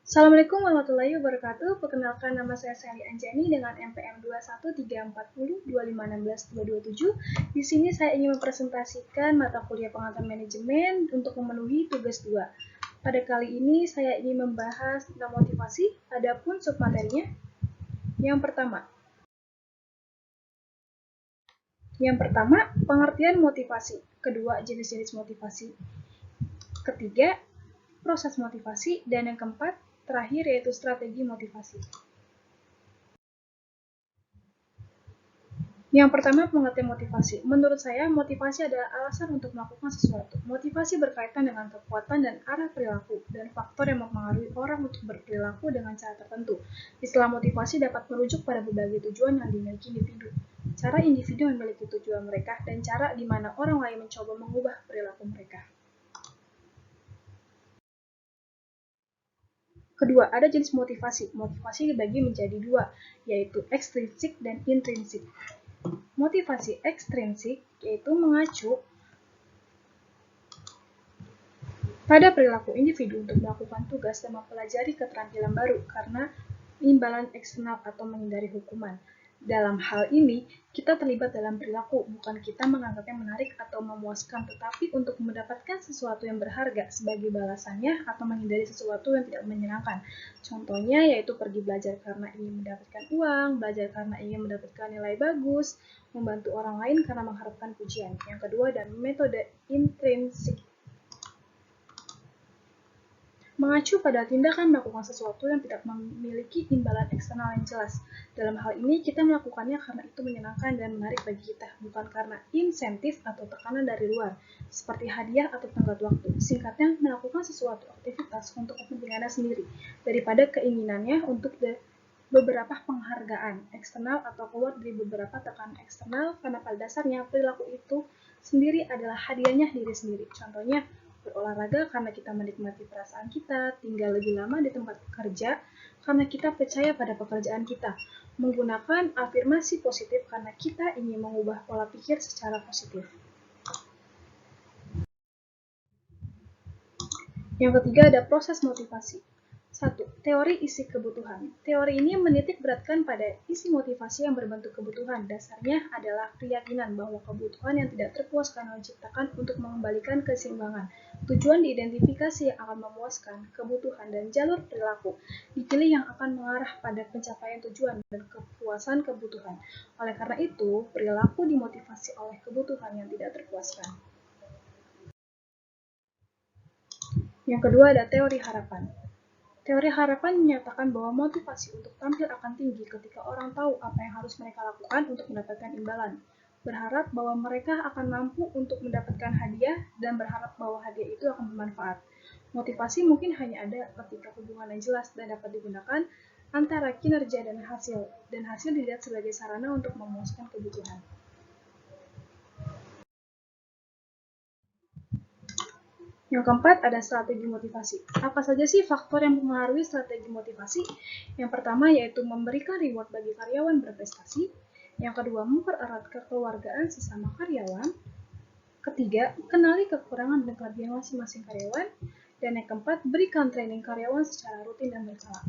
Assalamualaikum warahmatullahi wabarakatuh. Perkenalkan, nama saya Sally Anjani dengan NPM 2134025162227. Di sini saya ingin mempresentasikan mata kuliah pengetahuan manajemen untuk memenuhi tugas 2. Pada kali ini saya ingin membahas tentang motivasi, adapun submaterinya. Yang pertama, pengertian motivasi. Kedua, jenis-jenis motivasi. Ketiga, proses motivasi. Dan yang keempat, terakhir yaitu strategi motivasi. Yang pertama, pengertian motivasi. Menurut saya, motivasi adalah alasan untuk melakukan sesuatu. Motivasi berkaitan dengan kekuatan dan arah perilaku, dan faktor yang mempengaruhi orang untuk berperilaku dengan cara tertentu. Istilah motivasi dapat merujuk pada berbagai tujuan yang dimiliki individu. Cara individu memiliki tujuan mereka, dan cara di mana orang lain mencoba mengubah perilaku mereka. Kedua, ada jenis motivasi. Motivasi dibagi menjadi dua, yaitu ekstrinsik dan intrinsik. Motivasi ekstrinsik yaitu mengacu pada perilaku individu untuk melakukan tugas dan mempelajari keterampilan baru karena imbalan eksternal atau menghindari hukuman. Dalam hal ini, kita terlibat dalam perilaku, bukan kita menganggapnya menarik atau memuaskan, tetapi untuk mendapatkan sesuatu yang berharga sebagai balasannya atau menghindari sesuatu yang tidak menyenangkan. Contohnya yaitu pergi belajar karena ingin mendapatkan uang, belajar karena ingin mendapatkan nilai bagus, membantu orang lain karena mengharapkan pujian. Yang kedua, dan metode intrinsik. Mengacu pada tindakan melakukan sesuatu yang tidak memiliki imbalan eksternal yang jelas. Dalam hal ini, kita melakukannya karena itu menyenangkan dan menarik bagi kita, bukan karena insentif atau tekanan dari luar, seperti hadiah atau tenggat waktu. Singkatnya, melakukan sesuatu aktivitas untuk kepentingannya sendiri, daripada keinginannya untuk beberapa penghargaan eksternal atau keluar dari beberapa tekanan eksternal, karena pada dasarnya perilaku itu sendiri adalah hadiahnya diri sendiri. Contohnya, berolahraga karena kita menikmati perasaan kita, tinggal lebih lama di tempat kerja karena kita percaya pada pekerjaan kita, menggunakan afirmasi positif karena kita ingin mengubah pola pikir secara positif. Yang ketiga, ada proses motivasi. 1. Teori isi kebutuhan. Teori ini menitik beratkan pada isi motivasi yang berbentuk kebutuhan. Dasarnya adalah keyakinan bahwa kebutuhan yang tidak terpuaskan diciptakan untuk mengembalikan keseimbangan. Tujuan diidentifikasi yang akan memuaskan kebutuhan dan jalur perilaku dipilih yang akan mengarah pada pencapaian tujuan dan kepuasan kebutuhan. Oleh karena itu, perilaku dimotivasi oleh kebutuhan yang tidak terpuaskan. Yang kedua, ada teori harapan. Teori harapan menyatakan bahwa motivasi untuk tampil akan tinggi ketika orang tahu apa yang harus mereka lakukan untuk mendapatkan imbalan. Berharap bahwa mereka akan mampu untuk mendapatkan hadiah dan berharap bahwa hadiah itu akan bermanfaat. Motivasi mungkin hanya ada ketika hubungan yang jelas dan dapat digunakan antara kinerja dan hasil dilihat sebagai sarana untuk memuaskan kebutuhan. Yang keempat, ada strategi motivasi. Apa saja sih faktor yang mempengaruhi strategi motivasi? Yang pertama yaitu memberikan reward bagi karyawan berprestasi. Yang kedua, mempererat kekeluargaan sesama karyawan. Ketiga, kenali kekurangan dan kelebihan masing-masing karyawan. Dan yang keempat, berikan training karyawan secara rutin dan berkala.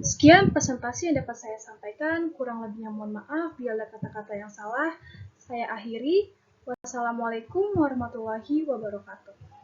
Sekian presentasi yang dapat saya sampaikan. Kurang lebihnya mohon maaf bila ada kata-kata yang salah. Saya akhiri. Wassalamualaikum warahmatullahi wabarakatuh.